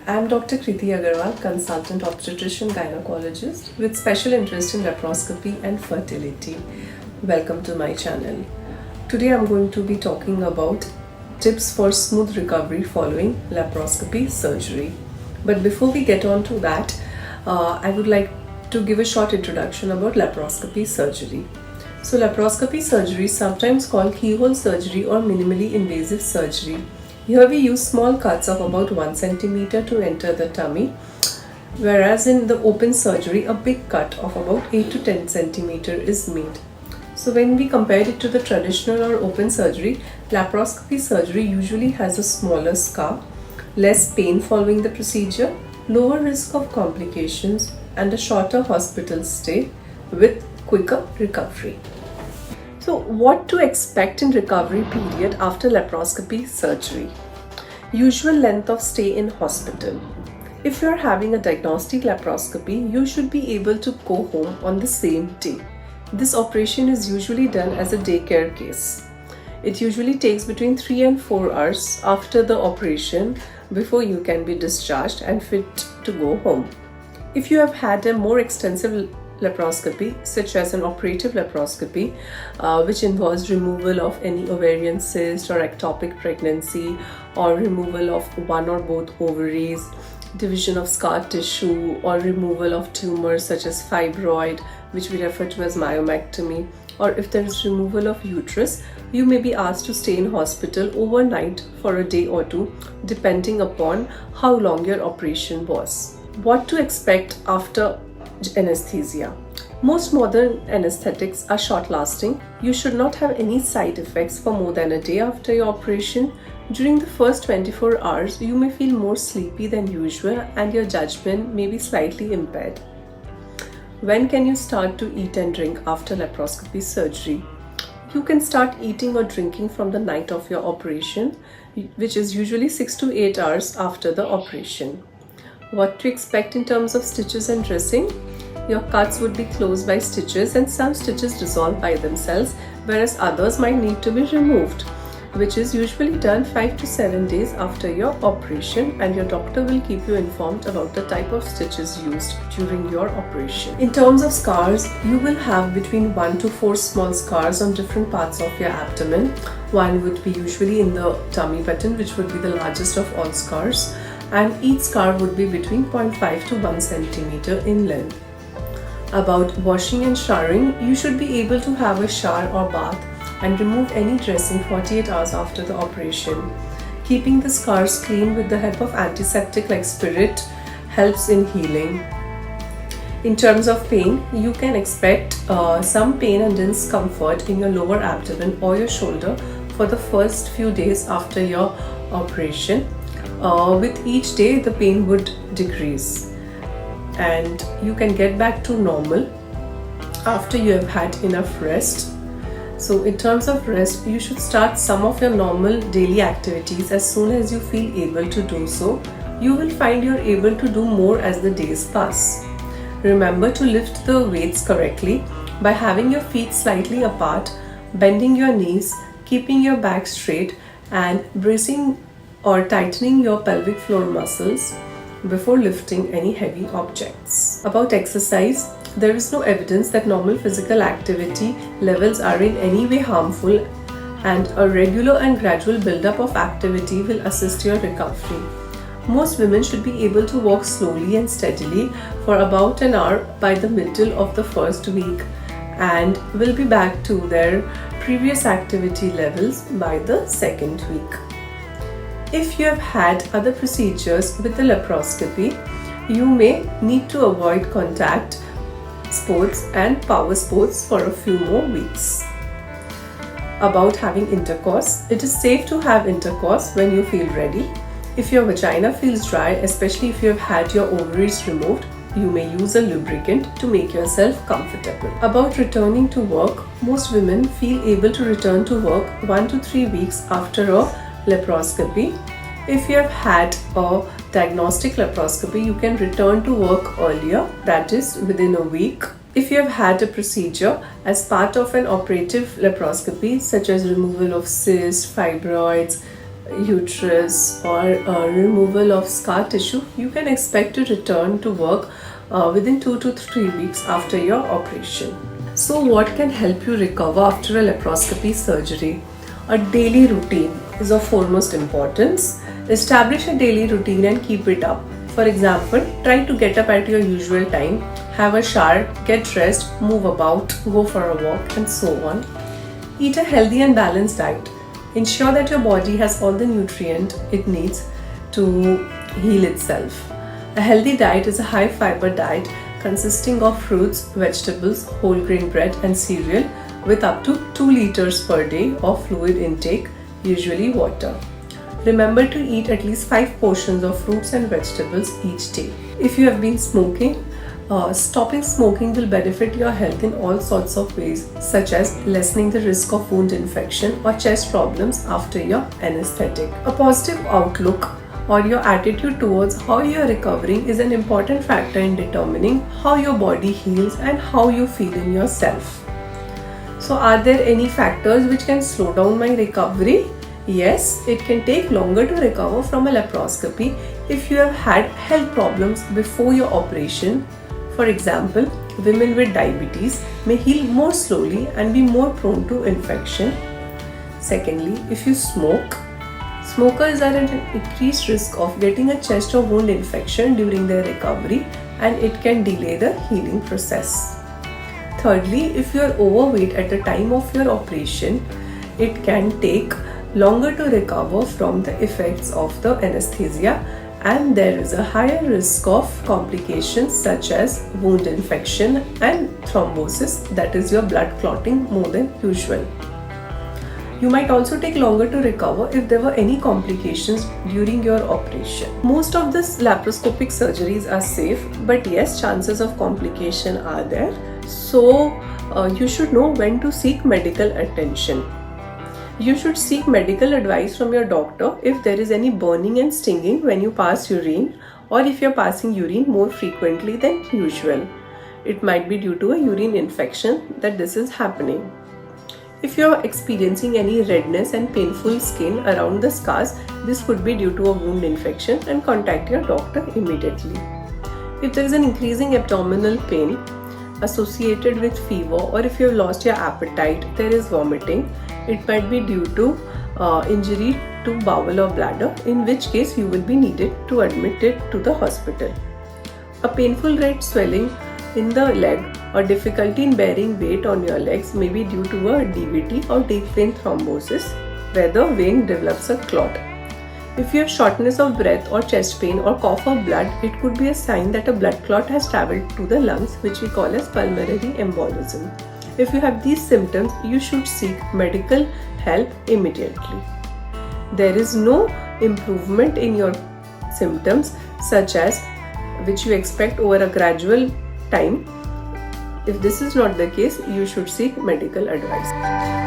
I'm Dr. Kriti Agarwal, consultant obstetrician gynecologist with special interest in laparoscopy and fertility. Welcome to my channel. Today I'm going to be talking about tips for smooth recovery following laparoscopy surgery. But before we get on to that, I would like to give a short introduction about laparoscopy surgery. So laparoscopy surgery is sometimes called keyhole surgery or minimally invasive surgery. Here we use small cuts of about 1 centimeter to enter the tummy, whereas in the open surgery, a big cut of about 8 to 10 centimeter is made. So when we compare it to the traditional or open surgery, laparoscopy surgery usually has a smaller scar, less pain following the procedure, lower risk of complications, and a shorter hospital stay with quicker recovery. So what to expect in recovery period after laparoscopy surgery? Usual length of stay in hospital. If you are having a diagnostic laparoscopy, you should be able to go home on the same day. This operation is usually done as a daycare case. It usually takes between 3 and 4 hours after the operation before you can be discharged and fit to go home. If you have had a more extensive laparoscopy, such as an operative laparoscopy, which involves removal of any ovarian cyst or ectopic pregnancy, or removal of one or both ovaries, division of scar tissue, or removal of tumors such as fibroid, which we refer to as myomectomy, or if there is removal of uterus, you may be asked to stay in hospital overnight for a day or two, depending upon how long your operation was. What to expect after anesthesia? Most modern anesthetics are short-lasting. You should not have any side effects for more than a day after your operation. During the first 24 hours, you may feel more sleepy than usual and your judgment may be slightly impaired. When can you start to eat and drink after laparoscopy surgery? You can start eating or drinking from the night of your operation, which is usually 6 to 8 hours after the operation. What to expect in terms of stitches and dressing? Your cuts would be closed by stitches and some stitches dissolve by themselves, whereas others might need to be removed, which is usually done 5 to 7 days after your operation, and your doctor will keep you informed about the type of stitches used during your operation. In terms of scars, you will have between 1 to 4 small scars on different parts of your abdomen. One would be usually in the tummy button, which would be the largest of all scars, and each scar would be between 0.5 to 1 centimeter in length. About washing and showering, you should be able to have a shower or bath and remove any dressing 48 hours after the operation. Keeping the scars clean with the help of antiseptic like spirit helps in healing. In terms of pain, you can expect some pain and discomfort in your lower abdomen or your shoulder for the first few days after your operation. With each day, the pain would decrease and you can get back to normal after you have had enough rest. So in terms of rest, you should start some of your normal daily activities as soon as you feel able to do so. You will find you're able to do more as the days pass. Remember to lift the weights correctly by having your feet slightly apart, bending your knees, keeping your back straight, and bracing or tightening your pelvic floor muscles before lifting any heavy objects. About exercise, there is no evidence that normal physical activity levels are in any way harmful, and a regular and gradual buildup of activity will assist your recovery. Most women should be able to walk slowly and steadily for about an hour by the middle of the first week and will be back to their previous activity levels by the second week. If you have had other procedures with the laparoscopy, you may need to avoid contact sports and power sports for a few more weeks. About having intercourse, it is safe to have intercourse when you feel ready. If your vagina feels dry, especially if you have had your ovaries removed, you may use a lubricant to make yourself comfortable. About returning to work, most women feel able to return to work 1 to 3 weeks after a laparoscopy. If you have had a diagnostic laparoscopy, you can return to work earlier, that is within a week. If you have had a procedure as part of an operative laparoscopy, such as removal of cysts, fibroids, uterus or removal of scar tissue, you can expect to return to work within 2 to 3 weeks after your operation. So what can help you recover after a laparoscopy surgery? A daily routine is of foremost importance. Establish a daily routine and keep it up. For example, try to get up at your usual time, have a shower, get dressed, move about, go for a walk, and so on. Eat a healthy and balanced diet. Ensure that your body has all the nutrient it needs to heal itself. A healthy diet is a high fiber diet consisting of fruits, vegetables, whole grain bread, and cereal with up to 2 liters per day of fluid intake, usually water. Remember to eat at least 5 portions of fruits and vegetables each day. If you have been smoking, stopping smoking will benefit your health in all sorts of ways, such as lessening the risk of wound infection or chest problems after your anesthetic. A positive outlook or your attitude towards how you are recovering is an important factor in determining how your body heals and how you feel in yourself. So, are there any factors which can slow down my recovery? Yes, it can take longer to recover from a laparoscopy if you have had health problems before your operation. For example, women with diabetes may heal more slowly and be more prone to infection. Secondly, if you smoke, smokers are at an increased risk of getting a chest or wound infection during their recovery, and it can delay the healing process. Thirdly, if you are overweight at the time of your operation, it can take longer to recover from the effects of the anesthesia, and there is a higher risk of complications such as wound infection and thrombosis, that is your blood clotting more than usual. You might also take longer to recover if there were any complications during your operation. Most of these laparoscopic surgeries are safe, but yes, chances of complication are there. So you should know when to seek medical attention. You should seek medical advice from your doctor if there is any burning and stinging when you pass urine, or if you are passing urine more frequently than usual. It might be due to a urine infection that this is happening. If you are experiencing any redness and painful skin around the scars, this could be due to a wound infection, and contact your doctor immediately. If there is an increasing abdominal pain associated with fever, or if you have lost your appetite, there is vomiting, it might be due to injury to bowel or bladder, in which case you will be needed to admit it to the hospital. A painful red swelling in the leg or difficulty in bearing weight on your legs may be due to a DVT or deep vein thrombosis, where the vein develops a clot. If you have shortness of breath or chest pain or cough of blood, it could be a sign that a blood clot has travelled to the lungs, which we call as pulmonary embolism. If you have these symptoms, you should seek medical help immediately. There is no improvement in your symptoms, such as which you expect over a gradual time. If this is not the case, you should seek medical advice.